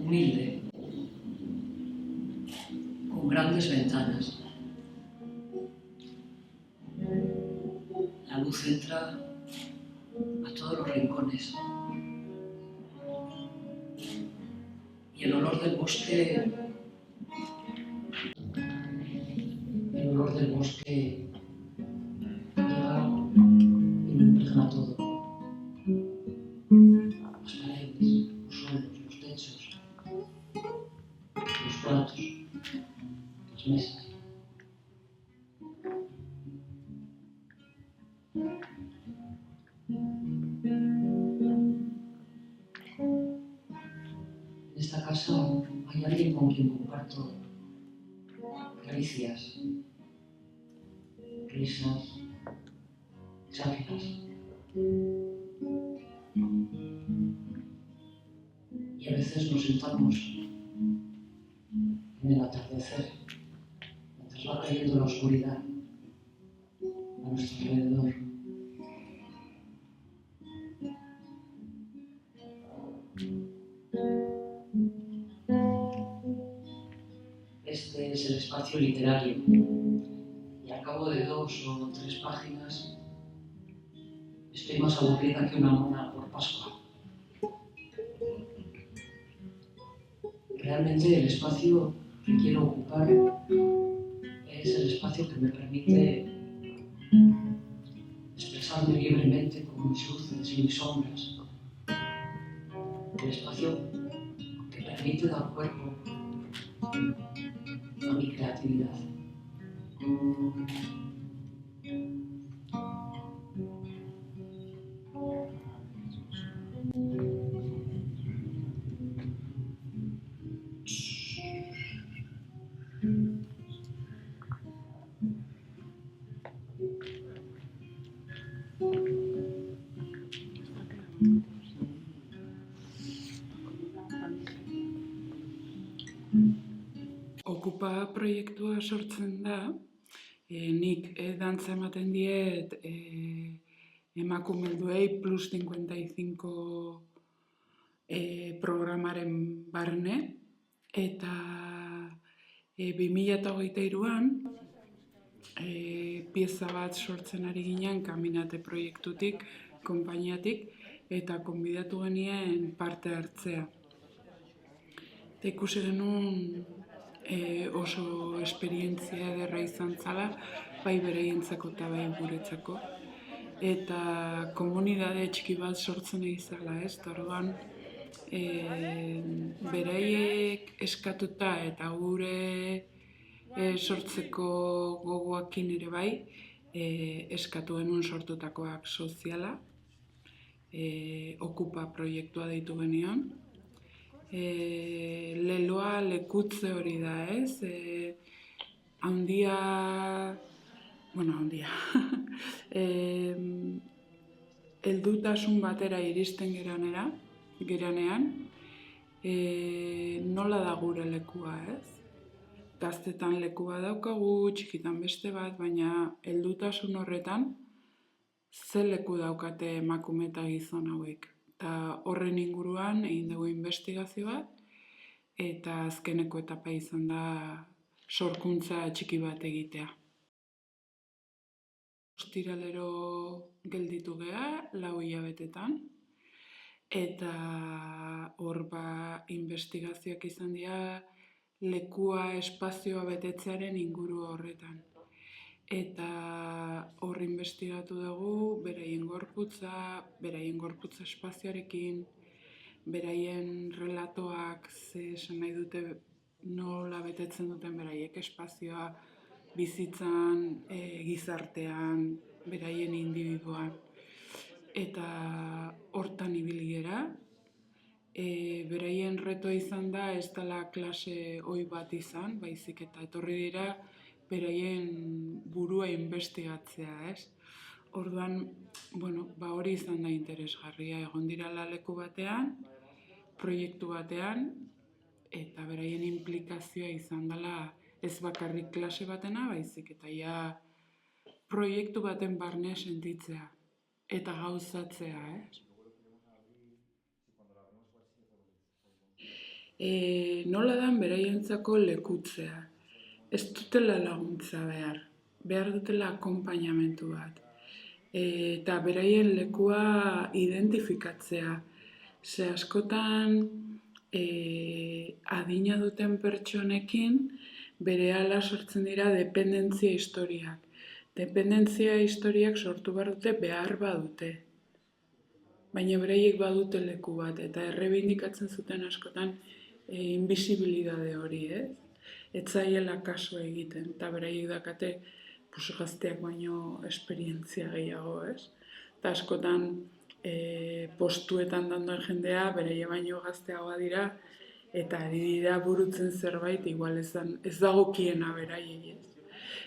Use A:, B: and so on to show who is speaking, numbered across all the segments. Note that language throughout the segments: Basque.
A: humilde, con grandes ventanas. La luz entra a todos los rincones. Y el olor del bosque llega y lo impregna todo. Las paredes, los suelos, los techos, los platos, las mesas. En esta casa hay alguien con quien comparto caricias, risas, chápiras. Y a veces nos sentamos en el atardecer, mientras va cayendo la oscuridad a nuestro alrededor. Este es el espacio literario y al cabo de 2 o 3 páginas estoy más aburrida que una mona por Pascua. Realmente el espacio que quiero ocupar es el espacio que me permite expresarme libremente con mis luces y mis sombras. El espacio que permite dar cuerpo a mi creatividad.
B: Okupa proiektua sortzen da, nik dantza ematen diet emakume helduei Plus 55 programaren barne, eta 2023an pieza bat sortzen ari ginen Kaminate proiektutik, konpainiatik, eta konbidatu genien parte hartzea. Eta ikusi genuen oso esperientzia ederra izan zala, bai beraientzako eta bai guretzako. Eta komunitate txiki bat sortzen egizala, ez? Orduan, beraiek eskatuta eta gure sortzeko gogoakin ere bai, eskatu genuen sortutakoak soziala, Okupa proiektua deitu genion. Leloa lekutze hori da, ez? Handia, heldutasun batera iristen geranean, nola da gure lekua, ez? Gaztetan lekua daukagu, txikitan beste bat, baina heldutasun horretan ze leku daukate emakume eta gizon hauek. Eta horren inguruan egin dugu investigazio bat, eta azkeneko etapa izan da sorkuntza txiki bat egitea. Ostiralero gelditu gea, 4 hilabetetan, eta hor investigazioak izan dira lekua, espazioa betetzearen inguru horretan. Eta hor investigatu dugu beraien gorputza espazioarekin, beraien relatoak ze esan nahi dute nola betetzen duten beraiek espazioa bizitzan, gizartean, beraien individuan. Eta hortan ibili gera, beraien retoa izan da ez dela klase ohi bat izan, baizik eta etorri dira beraien burua investigatzea, ez? Orduan, hori izan da interesgarria, egon direla leku batean, proiektu batean, eta beraien implikazioa izan dela ez bakarrik klase batena, baizik eta ja proiektu baten barne sentitzea eta gauzatzea, ez? nola dan beraientzako lekutzea. Ez dutela laguntza behar dutela akonpainamentu bat. Eta beraien lekua identifikatzea. Ze askotan adina duten pertsonekin berehala sortzen dira dependentzia historiak. Dependentzia historiak sortu behar dute behar badute. Baina beraiek badute leku bat, eta errebindikatzen zuten askotan invisibilidade hori, ez? Ez zaiela kasu egiten, eta beraiek dakate gazteak baino esperientzia gehiago, ez? Eta askotan postuetan dandoen jendea beraie baino gazteagoa dira, eta ari dira burutzen zerbait igual ez dagokiena beraiei, ez?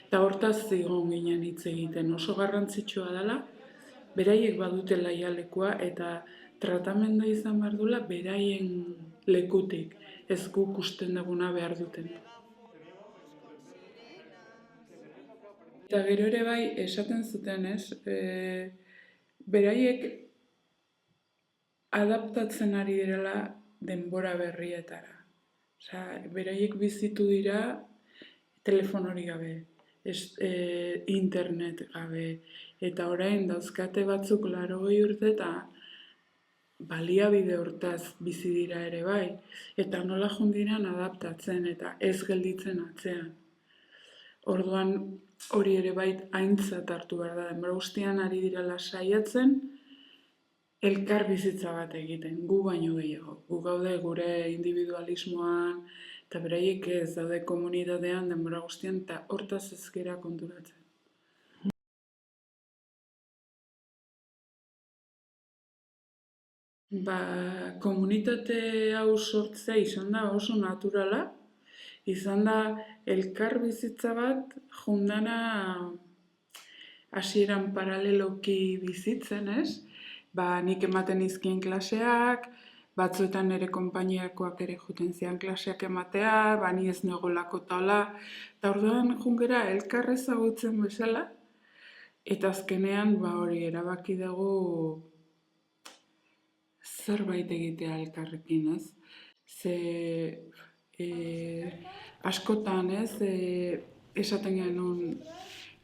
B: Eta hortaz zigon ginen hitz egiten, oso garrantzitsua dela, beraiek badute laialekua eta tratamendua izan behar duela beraien lekutik, ez guk usten duguna behar duten. Eta gero ere bai, esaten zuten, ez? Beraiek adaptatzen ari direla denbora berrietara. Beraiek bizitu dira telefonori gabe, internet gabe, eta orain dauzkate batzuk 80 urte eta baliabide hortaz bizi dira ere bai, eta nola jundiran adaptatzen eta ez gelditzen atzean. Orduan hori ere bait aintzat hartu behar da, denbora guztian ari direla saiatzen elkar bizitza bat egiten, gu baino gehiago. Gu gaude gure individualismoan, eta beraiek ez daude komunitatean denbora guztian, eta hortaz ez gara konturatzen. Komunitate hau sortzea izan da oso naturala, izan da elkar bizitza bat jundana hasieran paraleloki bizitzen, ez? Nik ematen izkien klaseak, batzuetan ere konpainiakoak ere juten zian klaseak ematea, ni ez negolako taula, eta orduan jungera elkar ezagutzen bezala, eta azkenean hori erabaki dugu zerbait egitea elkarrekin, ez? Ze askotan, ez, esaten genuen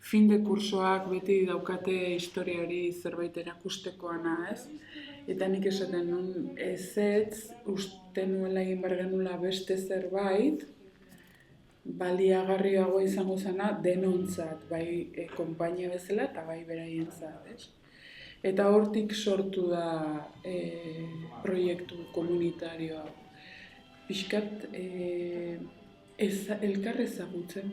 B: fin de kursoak beti daukate historiari zerbait erakustekoana, ez? Eta nik esaten nuen ez uste nuela egin behar genuela beste zerbait, baliagarriago izango zena denontzat, bai konpainia bezala eta bai beraientzat, ez? Eta hortik sortu da proiektu komunitarioa. Pixkat elkar ezagutzen.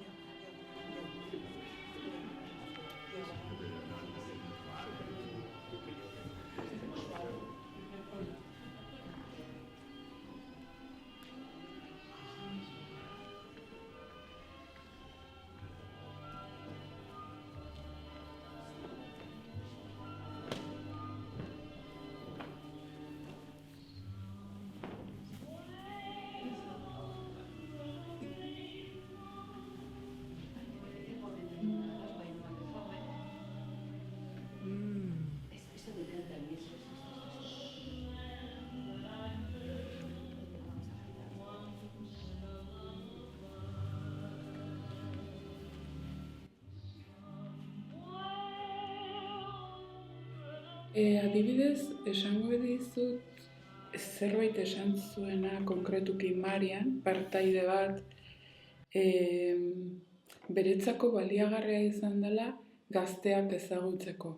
B: Adibidez, esango dizut zerbait esan zuena konkretuki Marian, partaide bat, beretzako baliagarria izan dela gazteak ezagutzeko.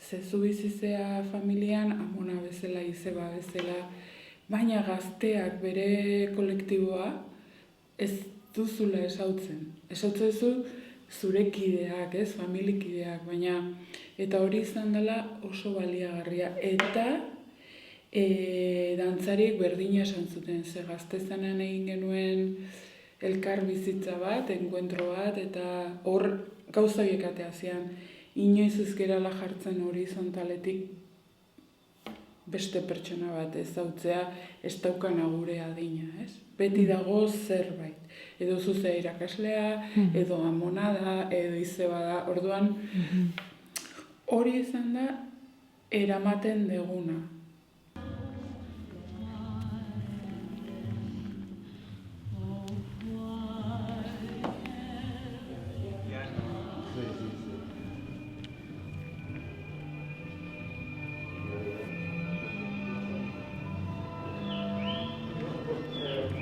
B: Zu bizizea familian, amona bezala, izeba bezala, baina gazteak bere kolektiboa ez duzula esautzen. Esautzen zure kideak, ez, familikideak, baina eta hori izan dela oso baliagarria. Eta dantzariek berdina esan zuten, ze gaztezanan egin genuen elkar bizitza bat, enkuentro bat, eta hor gauza horiek ateazian, inoiz ez gerala jartzen horizontaletik beste pertsona bat ezautzea ez daukana gure adina, ez? Beti dago zerbait. Edo zuzea irakaslea, edo amona da, edo izeba da. Orduan, hori izan da eramaten deguna.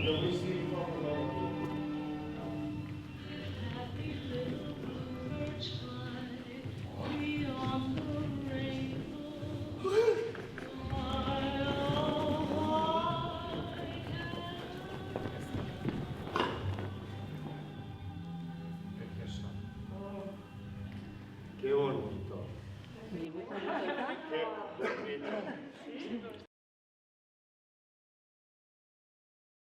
C: the receipt